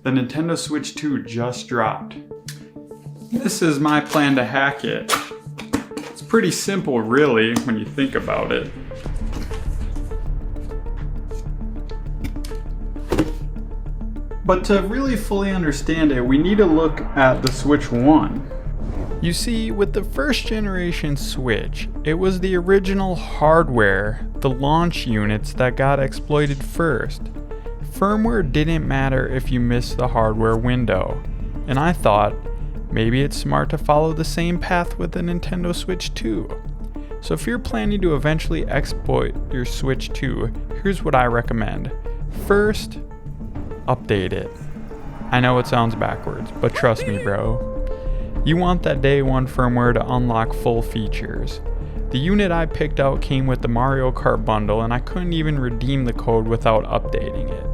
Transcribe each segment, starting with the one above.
the Nintendo Switch 2 just dropped. This is my plan to hack it. It's pretty simple really when you think about it. But to really fully understand it, we need to look at the Switch 1. You see, with the first generation Switch, it was the original hardware, the launch units that got exploited first. Firmware didn't matter if you missed the hardware window, and I thought, maybe it's smart to follow the same path with the Nintendo Switch 2. So if you're planning to eventually exploit your Switch 2, here's what I recommend. First, update it. I know it sounds backwards, but trust me, bro. You want that day one firmware to unlock full features. The unit I picked out came with the Mario Kart bundle and I couldn't even redeem the code without updating it.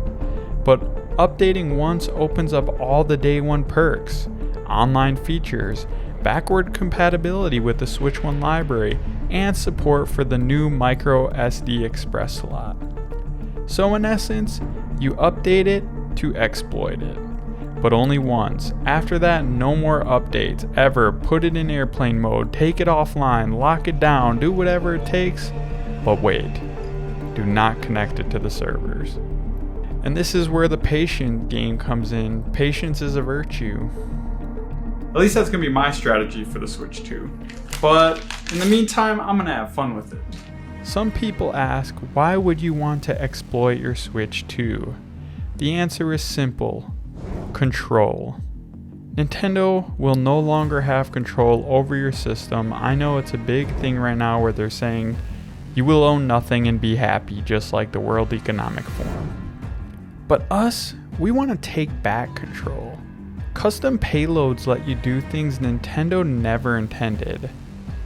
But updating once opens up all the day one perks, online features, backward compatibility with the Switch 1 library, and support for the new micro SD express slot. So in essence, you update it to exploit it. But only once. After that, no more updates ever. Put it in airplane mode, take it offline, lock it down, do whatever it takes. But wait, do not connect it to the servers. And this is where the patient game comes in. Patience is a virtue. At least that's gonna be my strategy for the Switch 2. But in the meantime, I'm gonna have fun with it. Some people ask, why would you want to exploit your Switch 2? The answer is simple. Control. Nintendo will no longer have control over your system. I know it's a big thing right now where they're saying you will own nothing and be happy, just like the World Economic Forum. But us, we want to take back control. Custom payloads let you do things Nintendo never intended,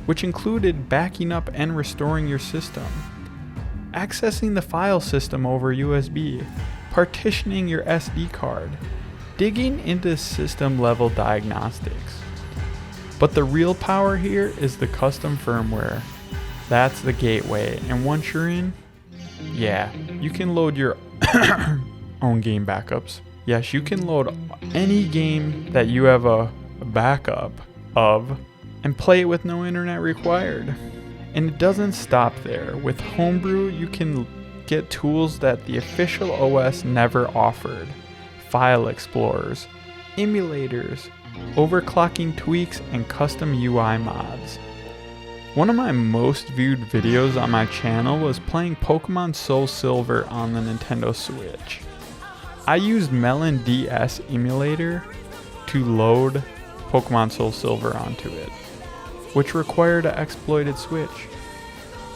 which included backing up and restoring your system, accessing the file system over USB, partitioning your SD card, digging into system level diagnostics. But the real power here is the custom firmware. That's the gateway, and once you're in, yeah, you can load your own game backups. Yes, you can load any game that you have a backup of and play it with no internet required. And it doesn't stop there. With Homebrew, you can get tools that the official OS never offered. File explorers, emulators, overclocking tweaks, and custom UI mods. One of my most viewed videos on my channel was playing Pokemon Soul Silver on the Nintendo Switch. I used Melon DS emulator to load Pokemon Soul Silver onto it, which required an exploited Switch.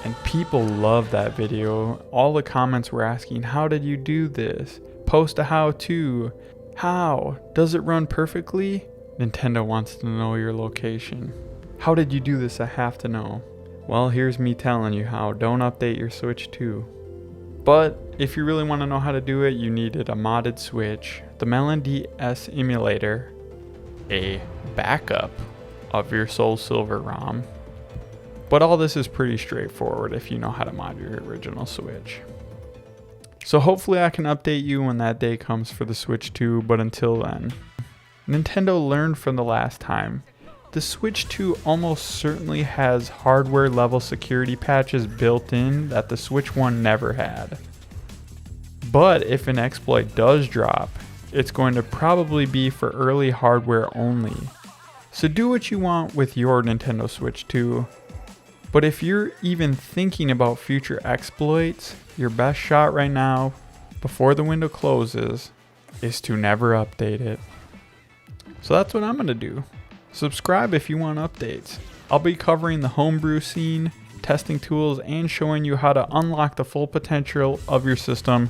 And people loved that video. All the comments were asking, how did you do this? Post a how-to. How? Does it run perfectly? Nintendo wants to know your location. How did you do this? I have to know. Well, here's me telling you how. Don't update your Switch 2. But if you really want to know how to do it, you needed a modded Switch, the Melon DS emulator, a backup of your Soul Silver ROM. But all this is pretty straightforward if you know how to mod your original Switch. So hopefully I can update you when that day comes for the Switch 2, but until then, Nintendo learned from the last time. The Switch 2 almost certainly has hardware level security patches built in that the Switch 1 never had. But if an exploit does drop, it's going to probably be for early hardware only. So do what you want with your Nintendo Switch 2. But if you're even thinking about future exploits, your best shot right now, before the window closes, is to never update it. So that's what I'm going to do. Subscribe if you want updates. I'll be covering the homebrew scene, testing tools, and showing you how to unlock the full potential of your system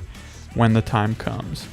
when the time comes.